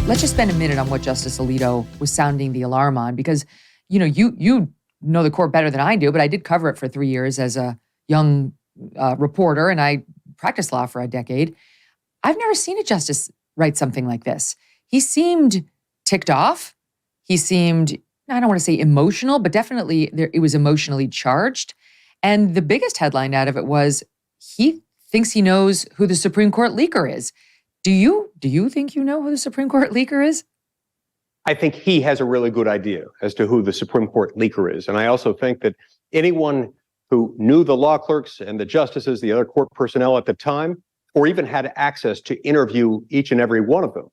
Let's just spend a minute on what Justice Alito was sounding the alarm on, because, you know the court better than I do, but I did cover it for 3 years as a young reporter, and I practiced law for a decade. I've never seen a justice write something like this. He seemed ticked off. He seemed, I don't want to say emotional, but definitely it was emotionally charged. And the biggest headline out of it was he thinks he knows who the Supreme Court leaker is. Do you think you know who the Supreme Court leaker is? I think he has a really good idea as to who the Supreme Court leaker is. And I also think that anyone who knew the law clerks and the justices, the other court personnel at the time, or even had access to interview each and every one of them,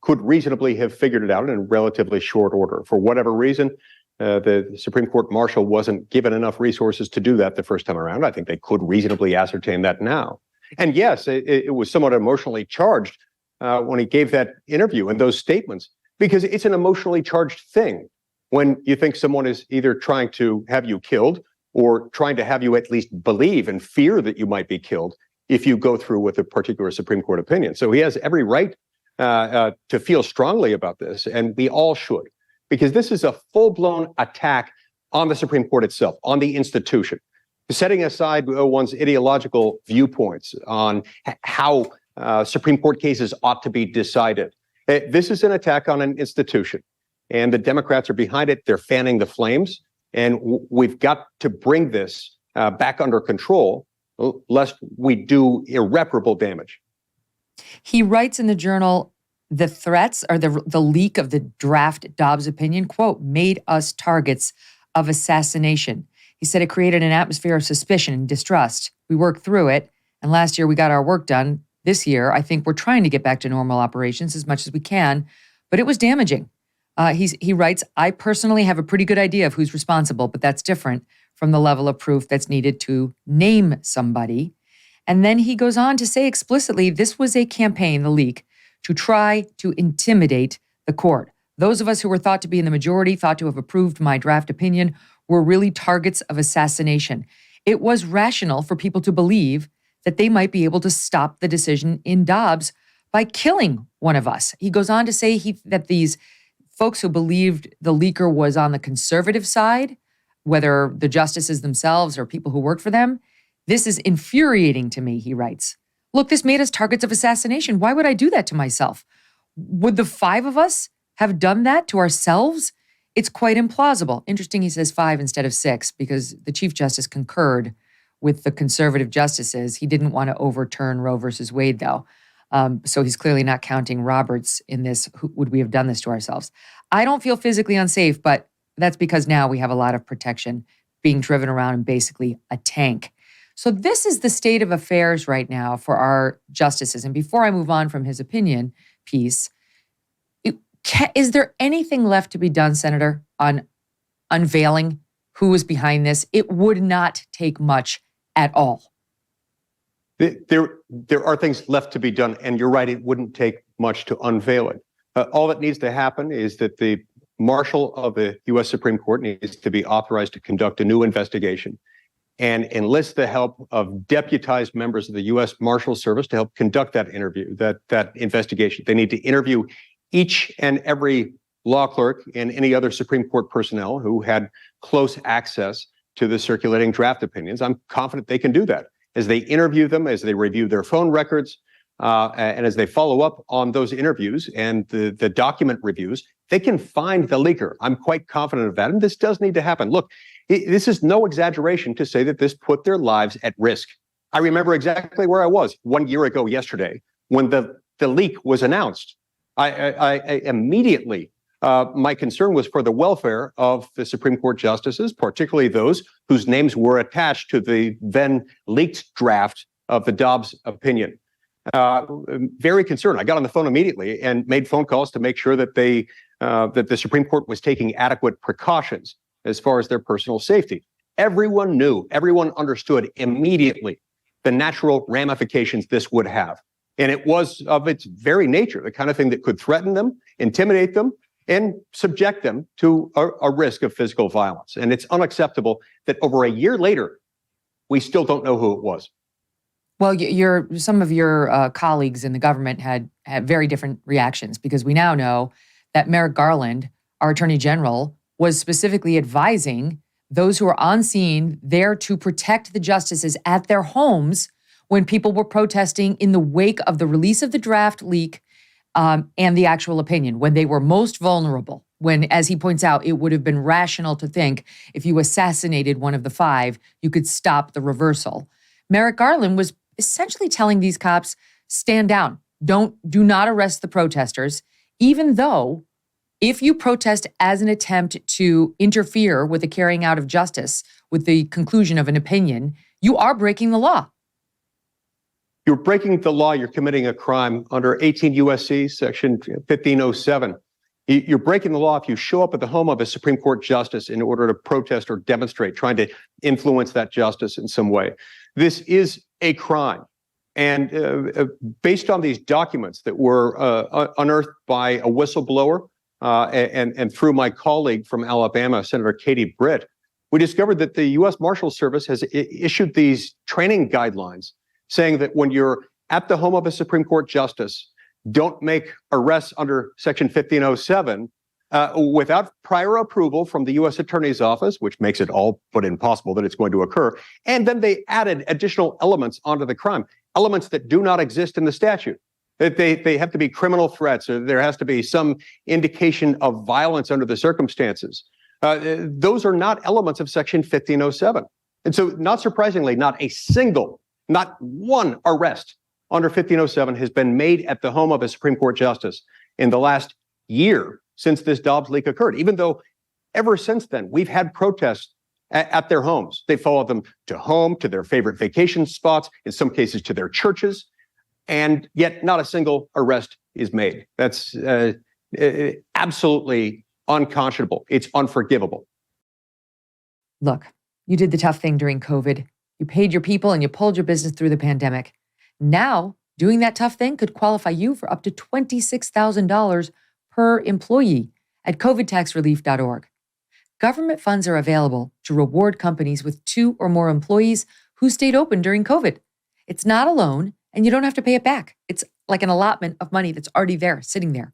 could reasonably have figured it out in relatively short order. For whatever reason, the Supreme Court marshal wasn't given enough resources to do that the first time around. I think they could reasonably ascertain that now. And yes, it was somewhat emotionally charged when he gave that interview and those statements, because it's an emotionally charged thing when you think someone is either trying to have you killed or trying to have you at least believe and fear that you might be killed if you go through with a particular Supreme Court opinion. So he has every right to feel strongly about this, and we all should, because this is a full-blown attack on the Supreme Court itself, on the institution, setting aside one's ideological viewpoints on how Supreme Court cases ought to be decided. This is an attack on an institution, and the Democrats are behind it. They're fanning the flames, and we've got to bring this back under control, lest we do irreparable damage. He writes in the Journal, the threats or the leak of the draft Dobbs opinion, quote, made us targets of assassination. He said it created an atmosphere of suspicion and distrust. We worked through it, and last year we got our work done. This year, I think we're trying to get back to normal operations as much as we can, but it was damaging. He writes, I personally have a pretty good idea of who's responsible, but that's different from the level of proof that's needed to name somebody. And then he goes on to say explicitly, this was a campaign, the leak, to try to intimidate the court. Those of us who were thought to be in the majority, thought to have approved my draft opinion, were really targets of assassination. It was rational for people to believe that they might be able to stop the decision in Dobbs by killing one of us. He goes on to say that these folks who believed the leaker was on the conservative side, whether the justices themselves or people who worked for them, this is infuriating to me, he writes. Look, this made us targets of assassination. Why would I do that to myself? Would the 5 of us have done that to ourselves? It's quite implausible. Interesting, he says 5 instead of 6, because the Chief Justice concurred with the conservative justices. He didn't want to overturn Roe versus Wade, though. So he's clearly not counting Roberts in this. Would we have done this to ourselves? I don't feel physically unsafe, but that's because now we have a lot of protection, being driven around in basically a tank. So this is the state of affairs right now for our justices. And before I move on from his opinion piece, is there anything left to be done, Senator, on unveiling who was behind this? It would not take much at all. There are things left to be done, and you're right, it wouldn't take much to unveil it. All that needs to happen is that the marshal of the U.S. Supreme Court needs to be authorized to conduct a new investigation and enlist the help of deputized members of the U.S. Marshal Service to help conduct that interview, that investigation. They need to interview each and every law clerk and any other Supreme Court personnel who had close access to the circulating draft opinions. I'm confident they can do that. As they interview them, as they review their phone records, and as they follow up on those interviews and the document reviews, they can find the leaker. I'm quite confident of that, and this does need to happen. Look, this is no exaggeration to say that this put their lives at risk. I remember exactly where I was 1 year ago yesterday when the leak was announced. I immediately, my concern was for the welfare of the Supreme Court justices, particularly those whose names were attached to the then leaked draft of the Dobbs opinion. Very concerned. I got on the phone immediately and made phone calls to make sure that that the Supreme Court was taking adequate precautions as far as their personal safety. Everyone knew, everyone understood immediately the natural ramifications this would have. And it was of its very nature, the kind of thing that could threaten them, intimidate them, and subject them to a risk of physical violence. And it's unacceptable that over a year later, we still don't know who it was. Well, some of your colleagues in the government had very different reactions because we now know that Merrick Garland, our attorney general, was specifically advising those who are on scene there to protect the justices at their homes when people were protesting in the wake of the release of the draft leak and the actual opinion, when they were most vulnerable, when, as he points out, it would have been rational to think if you assassinated one of the five, you could stop the reversal. Merrick Garland was essentially telling these cops, stand down, do not arrest the protesters, even though if you protest as an attempt to interfere with the carrying out of justice, with the conclusion of an opinion, you are breaking the law. You're breaking the law. You're committing a crime under 18 U.S.C. Section 1507. You're breaking the law if you show up at the home of a Supreme Court justice in order to protest or demonstrate, trying to influence that justice in some way. This is a crime. And based on these documents that were unearthed by a whistleblower and through my colleague from Alabama, Senator Katie Britt, we discovered that the U.S. Marshals Service has issued these training guidelines saying that when you're at the home of a Supreme Court justice, don't make arrests under Section 1507 without prior approval from the U.S. Attorney's Office, which makes it all but impossible that it's going to occur. And then they added additional elements onto the crime, elements that do not exist in the statute. That they have to be criminal threats, or there has to be some indication of violence under the circumstances. Those are not elements of Section 1507. And so, not surprisingly, not one arrest under 1507 has been made at the home of a Supreme Court justice in the last year since this Dobbs leak occurred, even though ever since then, we've had protests at their homes. They followed them to home, to their favorite vacation spots, in some cases to their churches, and yet not a single arrest is made. That's absolutely unconscionable. It's unforgivable. Look, you did the tough thing during COVID. You paid your people and you pulled your business through the pandemic. Now, doing that tough thing could qualify you for up to $26,000 per employee at covidtaxrelief.org. Government funds are available to reward companies with 2 or more employees who stayed open during COVID. It's not a loan, and you don't have to pay it back. It's like an allotment of money that's already there, sitting there.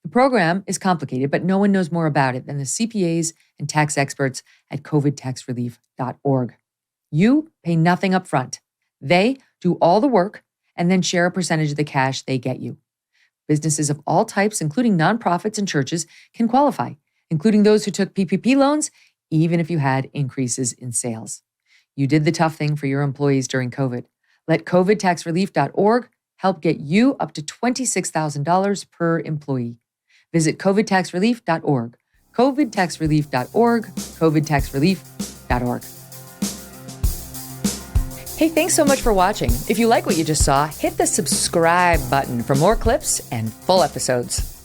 The program is complicated, but no one knows more about it than the CPAs and tax experts at covidtaxrelief.org. You pay nothing up front. They do all the work and then share a percentage of the cash they get you. Businesses of all types, including nonprofits and churches, can qualify, including those who took PPP loans, even if you had increases in sales. You did the tough thing for your employees during COVID. Let covidtaxrelief.org help get you up to $26,000 per employee. Visit covidtaxrelief.org. covidtaxrelief.org. covidtaxrelief.org. Hey, thanks so much for watching. If you like what you just saw, hit the subscribe button for more clips and full episodes.